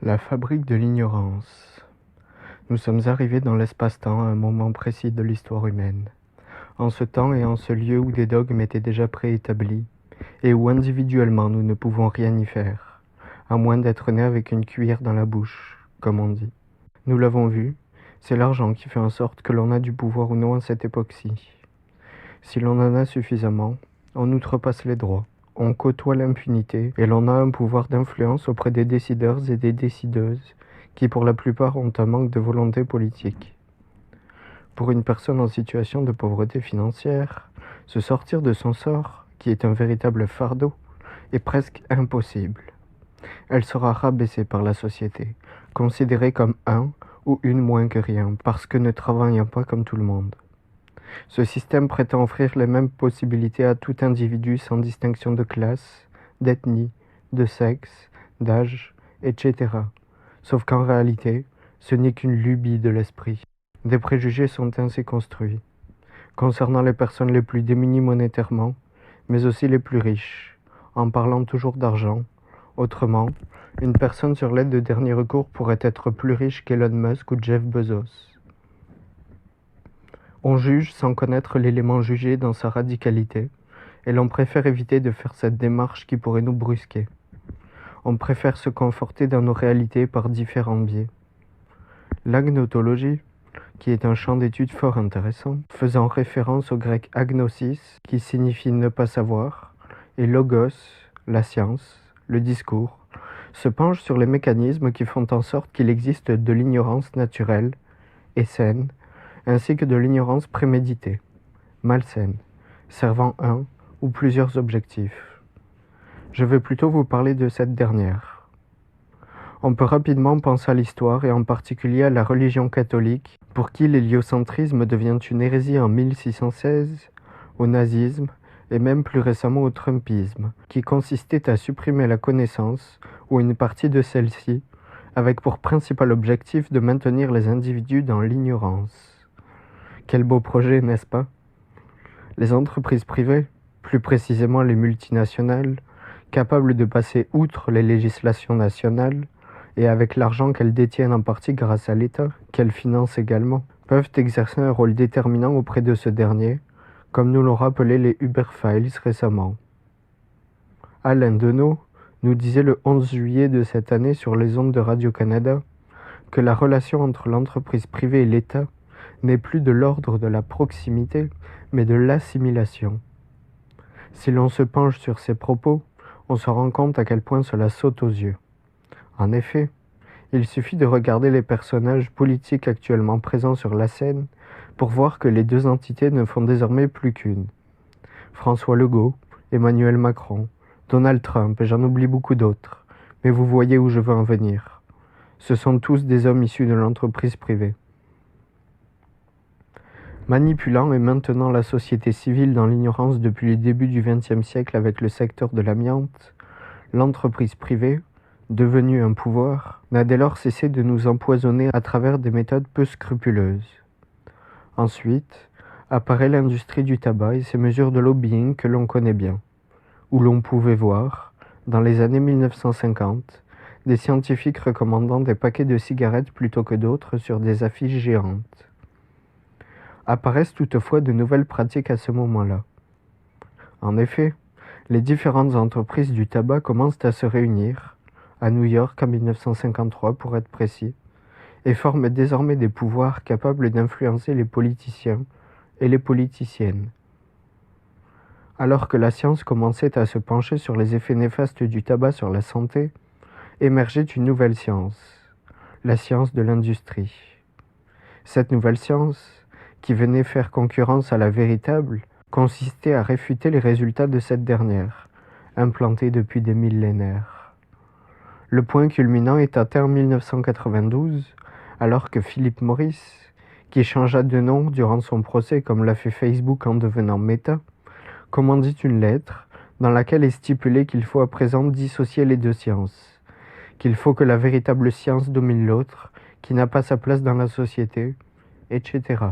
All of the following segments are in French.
La fabrique de l'ignorance. Nous sommes arrivés dans l'espace-temps à un moment précis de l'histoire humaine. En ce temps et en ce lieu où des dogmes étaient déjà préétablis, et où individuellement nous ne pouvons rien y faire, à moins d'être nés avec une cuillère dans la bouche, comme on dit. Nous l'avons vu, c'est l'argent qui fait en sorte que l'on a du pouvoir ou non à cette époque-ci. Si l'on en a suffisamment, on outrepasse les droits. On côtoie l'impunité et l'on a un pouvoir d'influence auprès des décideurs et des décideuses qui pour la plupart ont un manque de volonté politique. Pour une personne en situation de pauvreté financière, se sortir de son sort, qui est un véritable fardeau, est presque impossible. Elle sera rabaissée par la société, considérée comme un ou une moins que rien, parce que ne travaillant pas comme tout le monde. Ce système prétend offrir les mêmes possibilités à tout individu sans distinction de classe, d'ethnie, de sexe, d'âge, etc. Sauf qu'en réalité, ce n'est qu'une lubie de l'esprit. Des préjugés sont ainsi construits, concernant les personnes les plus démunies monétairement, mais aussi les plus riches, en parlant toujours d'argent. Autrement, une personne sur l'aide de dernier recours pourrait être plus riche qu'Elon Musk ou Jeff Bezos. On juge sans connaître l'élément jugé dans sa radicalité, et l'on préfère éviter de faire cette démarche qui pourrait nous brusquer. On préfère se conforter dans nos réalités par différents biais. L'agnotologie, qui est un champ d'étude fort intéressant, faisant référence au grec agnosis, qui signifie ne pas savoir, et logos, la science, le discours, se penche sur les mécanismes qui font en sorte qu'il existe de l'ignorance naturelle et saine, ainsi que de l'ignorance préméditée, malsaine, servant un ou plusieurs objectifs. Je vais plutôt vous parler de cette dernière. On peut rapidement penser à l'histoire et en particulier à la religion catholique, pour qui l'héliocentrisme devient une hérésie en 1616, au nazisme et même plus récemment au trumpisme, qui consistait à supprimer la connaissance ou une partie de celle-ci, avec pour principal objectif de maintenir les individus dans l'ignorance. Quel beau projet, n'est-ce pas? Les entreprises privées, plus précisément les multinationales, capables de passer outre les législations nationales, et avec l'argent qu'elles détiennent en partie grâce à l'État, qu'elles financent également, peuvent exercer un rôle déterminant auprès de ce dernier, comme nous l'ont rappelé les Uber Files récemment. Alain Deneau nous disait le 11 juillet de cette année sur les ondes de Radio-Canada que la relation entre l'entreprise privée et l'État n'est plus de l'ordre de la proximité, mais de l'assimilation. Si l'on se penche sur ces propos, on se rend compte à quel point cela saute aux yeux. En effet, il suffit de regarder les personnages politiques actuellement présents sur la scène pour voir que les deux entités ne font désormais plus qu'une. François Legault, Emmanuel Macron, Donald Trump et j'en oublie beaucoup d'autres, mais vous voyez où je veux en venir. Ce sont tous des hommes issus de l'entreprise privée. Manipulant et maintenant la société civile dans l'ignorance depuis le début du XXe siècle avec le secteur de l'amiante, l'entreprise privée, devenue un pouvoir, n'a dès lors cessé de nous empoisonner à travers des méthodes peu scrupuleuses. Ensuite, apparaît l'industrie du tabac et ses mesures de lobbying que l'on connaît bien, où l'on pouvait voir, dans les années 1950, des scientifiques recommandant des paquets de cigarettes plutôt que d'autres sur des affiches géantes. Apparaissent toutefois de nouvelles pratiques à ce moment-là. En effet, les différentes entreprises du tabac commencent à se réunir, à New York en 1953 pour être précis, et forment désormais des pouvoirs capables d'influencer les politiciens et les politiciennes. Alors que la science commençait à se pencher sur les effets néfastes du tabac sur la santé, émergeait une nouvelle science, la science de l'industrie. Cette nouvelle science, qui venait faire concurrence à la véritable, consistait à réfuter les résultats de cette dernière, implantée depuis des millénaires. Le point culminant est atteint en 1992, alors que Philip Morris, qui changea de nom durant son procès comme l'a fait Facebook en devenant Meta, commandit une lettre dans laquelle est stipulé qu'il faut à présent dissocier les deux sciences, qu'il faut que la véritable science domine l'autre, qui n'a pas sa place dans la société, etc.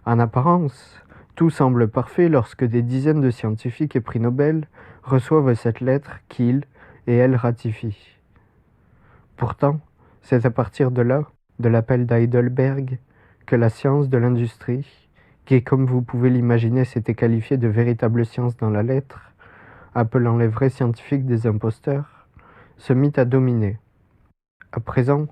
En apparence, tout semble parfait lorsque des dizaines de scientifiques et prix Nobel reçoivent cette lettre qu'ils et elles ratifient. Pourtant, c'est à partir de là, de l'appel d'Heidelberg, que la science de l'industrie, qui comme vous pouvez l'imaginer s'était qualifiée de véritable science dans la lettre, appelant les vrais scientifiques des imposteurs, se mit à dominer. À présent,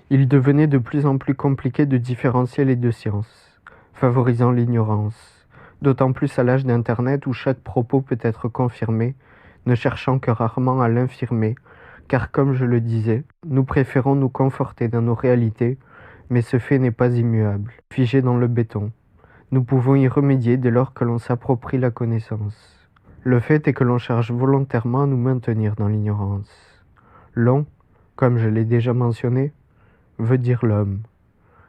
il devenait de plus en plus compliqué de différencier les deux sciences, favorisant l'ignorance, d'autant plus à l'âge d'Internet où chaque propos peut être confirmé, ne cherchant que rarement à l'infirmer, car comme je le disais, nous préférons nous conforter dans nos réalités, mais ce fait n'est pas immuable, figé dans le béton. Nous pouvons y remédier dès lors que l'on s'approprie la connaissance. Le fait est que l'on cherche volontairement à nous maintenir dans l'ignorance. L'on, comme je l'ai déjà mentionné, veut dire l'homme.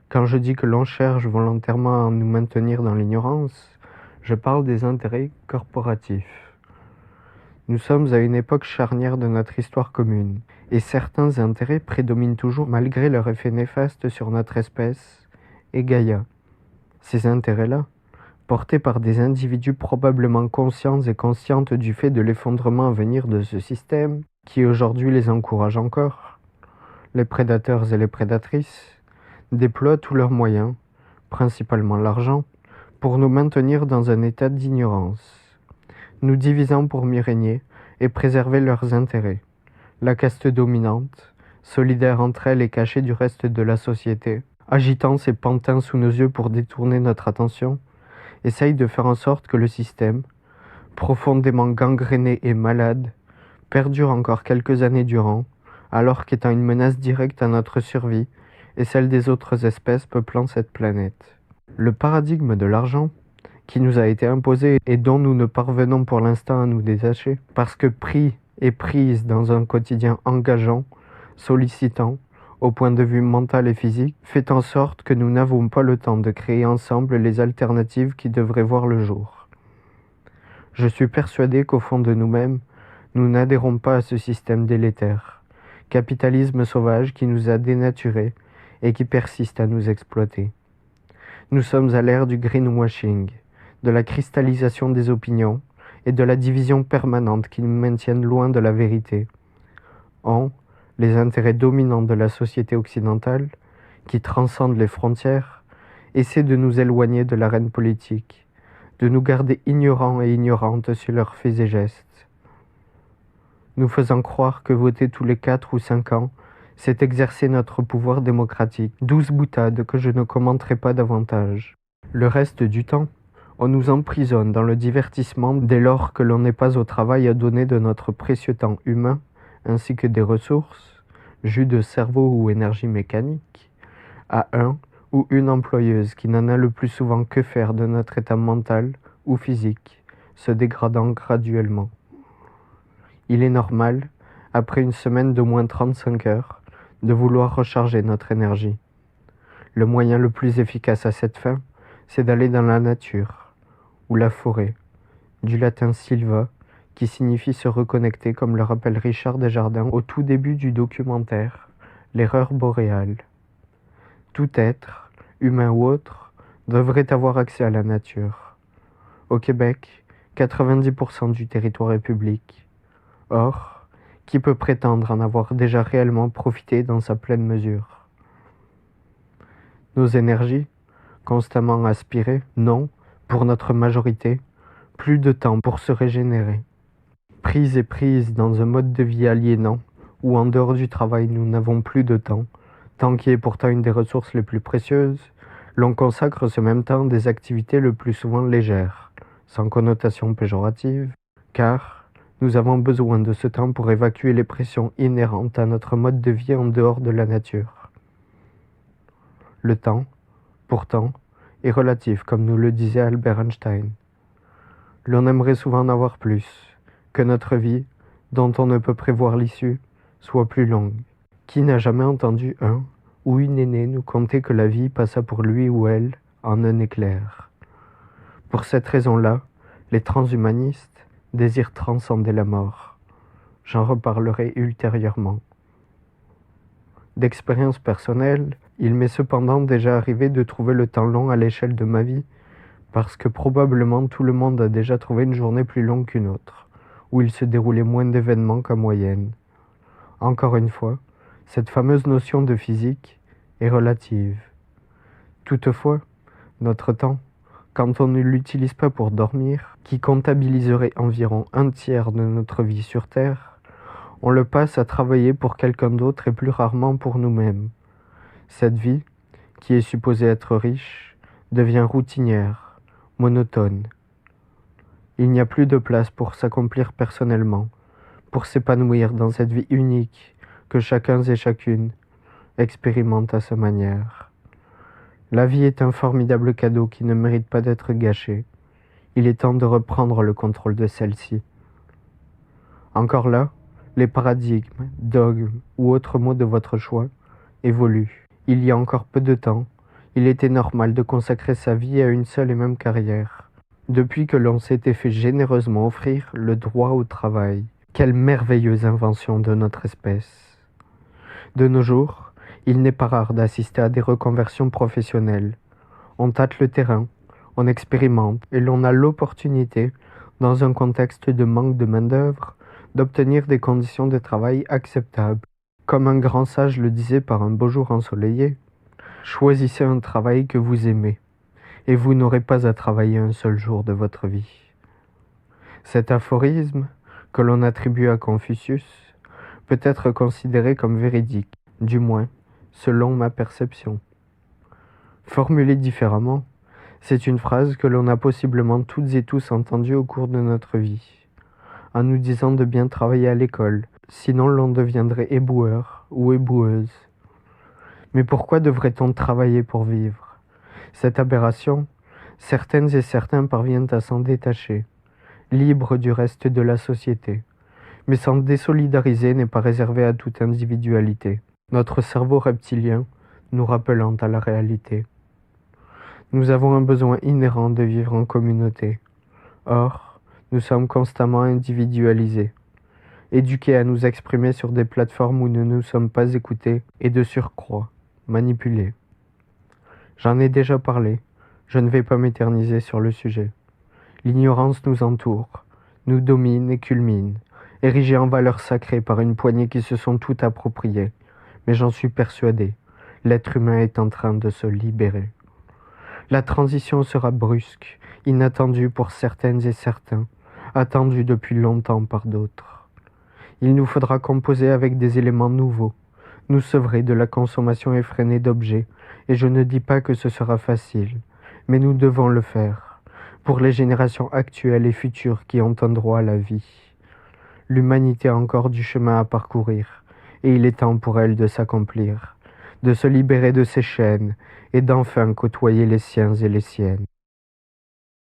Quand je dis que l'on cherche volontairement à nous maintenir dans l'ignorance, je parle des intérêts corporatifs. Nous sommes à une époque charnière de notre histoire commune, et certains intérêts prédominent toujours malgré leur effet néfaste sur notre espèce et Gaïa. Ces intérêts-là, portés par des individus probablement conscients et conscientes du fait de l'effondrement à venir de ce système, qui aujourd'hui les encourage encore, les prédateurs et les prédatrices, déploient tous leurs moyens, principalement l'argent, pour nous maintenir dans un état d'ignorance, nous divisant pour mieux régner et préserver leurs intérêts. La caste dominante, solidaire entre elle et cachée du reste de la société, agitant ses pantins sous nos yeux pour détourner notre attention, essaye de faire en sorte que le système, profondément gangréné et malade, perdure encore quelques années durant, alors qu'étant une menace directe à notre survie et celle des autres espèces peuplant cette planète. Le paradigme de l'argent, qui nous a été imposé et dont nous ne parvenons pour l'instant à nous détacher, parce que pris et prise dans un quotidien engageant, sollicitant, au point de vue mental et physique, fait en sorte que nous n'avons pas le temps de créer ensemble les alternatives qui devraient voir le jour. Je suis persuadé qu'au fond de nous-mêmes, nous n'adhérons pas à ce système délétère, capitalisme sauvage qui nous a dénaturés et qui persiste à nous exploiter. Nous sommes à l'ère du greenwashing, de la cristallisation des opinions et de la division permanente qui nous maintiennent loin de la vérité. Les intérêts dominants de la société occidentale, qui transcendent les frontières, essaient de nous éloigner de l'arène politique, de nous garder ignorants et ignorantes sur leurs faits et gestes, nous faisant croire que voter tous les 4 ou 5 ans, c'est exercer notre pouvoir démocratique, 12 boutades que je ne commenterai pas davantage. Le reste du temps, on nous emprisonne dans le divertissement dès lors que l'on n'est pas au travail à donner de notre précieux temps humain, ainsi que des ressources, jus de cerveau ou énergie mécanique, à un ou une employeuse qui n'en a le plus souvent que faire de notre état mental ou physique, se dégradant graduellement. Il est normal, après une semaine d'au moins 35 heures, de vouloir recharger notre énergie. Le moyen le plus efficace à cette fin, c'est d'aller dans la nature, ou la forêt, du latin silva, qui signifie se reconnecter, comme le rappelle Richard Desjardins au tout début du documentaire « L'erreur boréale ». Tout être, humain ou autre, devrait avoir accès à la nature. Au Québec, 90% du territoire est public. Or, qui peut prétendre en avoir déjà réellement profité dans sa pleine mesure? Nos énergies, constamment aspirées, n'ont, pour notre majorité, plus de temps pour se régénérer. Prises et prises dans un mode de vie aliénant, où en dehors du travail nous n'avons plus de temps qui est pourtant une des ressources les plus précieuses, l'on consacre ce même temps des activités le plus souvent légères, sans connotation péjorative, car nous avons besoin de ce temps pour évacuer les pressions inhérentes à notre mode de vie en dehors de la nature. Le temps, pourtant, est relatif, comme nous le disait Albert Einstein. L'on aimerait souvent en avoir plus, que notre vie, dont on ne peut prévoir l'issue, soit plus longue. Qui n'a jamais entendu un ou une aînée nous conter que la vie passa pour lui ou elle en un éclair? Pour cette raison-là, les transhumanistes désirent transcender la mort. J'en reparlerai ultérieurement. D'expérience personnelle, il m'est cependant déjà arrivé de trouver le temps long à l'échelle de ma vie, parce que probablement tout le monde a déjà trouvé une journée plus longue qu'une autre, où il se déroulait moins d'événements qu'en moyenne. Encore une fois, Cette fameuse notion de physique est relative. Toutefois, notre temps, quand on ne l'utilise pas pour dormir, qui comptabiliserait environ un tiers de notre vie sur Terre, on le passe à travailler pour quelqu'un d'autre et plus rarement pour nous-mêmes. Cette vie, qui est supposée être riche, devient routinière, monotone. Il n'y a plus de place pour s'accomplir personnellement, pour s'épanouir dans cette vie unique que chacun et chacune expérimente à sa manière. La vie est un formidable cadeau qui ne mérite pas d'être gâché. Il est temps de reprendre le contrôle de celle-ci. Encore là, les paradigmes, dogmes ou autres mots de votre choix évoluent. Il y a encore peu de temps, il était normal de consacrer sa vie à une seule et même carrière. Depuis que l'on s'était fait généreusement offrir le droit au travail, quelle merveilleuse invention de notre espèce. De nos jours, il n'est pas rare d'assister à des reconversions professionnelles. On tâte le terrain, on expérimente et l'on a l'opportunité, dans un contexte de manque de main-d'œuvre, d'obtenir des conditions de travail acceptables. Comme un grand sage le disait par un beau jour ensoleillé, choisissez un travail que vous aimez, et vous n'aurez pas à travailler un seul jour de votre vie. Cet aphorisme, que l'on attribue à Confucius, peut être considéré comme véridique, du moins, selon ma perception. Formulée différemment, c'est une phrase que l'on a possiblement toutes et tous entendue au cours de notre vie, en nous disant de bien travailler à l'école, sinon l'on deviendrait éboueur ou éboueuse. Mais pourquoi devrait-on travailler pour vivre? Cette aberration, certaines et certains parviennent à s'en détacher, libres du reste de la société. Mais s'en désolidariser n'est pas réservé à toute individualité, notre cerveau reptilien nous rappelant à la réalité. Nous avons un besoin inhérent de vivre en communauté. Or, nous sommes constamment individualisés, éduqués à nous exprimer sur des plateformes où nous ne sommes pas écoutés et de surcroît, manipulés. J'en ai déjà parlé, je ne vais pas m'éterniser sur le sujet. L'ignorance nous entoure, nous domine et culmine, érigée en valeur sacrée par une poignée qui se sont tout appropriées. Mais j'en suis persuadé, l'être humain est en train de se libérer. La transition sera brusque, inattendue pour certaines et certains, attendue depuis longtemps par d'autres. Il nous faudra composer avec des éléments nouveaux, nous sevrer de la consommation effrénée d'objets, et je ne dis pas que ce sera facile, mais nous devons le faire, pour les générations actuelles et futures qui ont un droit à la vie. L'humanité a encore du chemin à parcourir, et il est temps pour elle de s'accomplir, de se libérer de ses chaînes, et d'enfin côtoyer les siens et les siennes.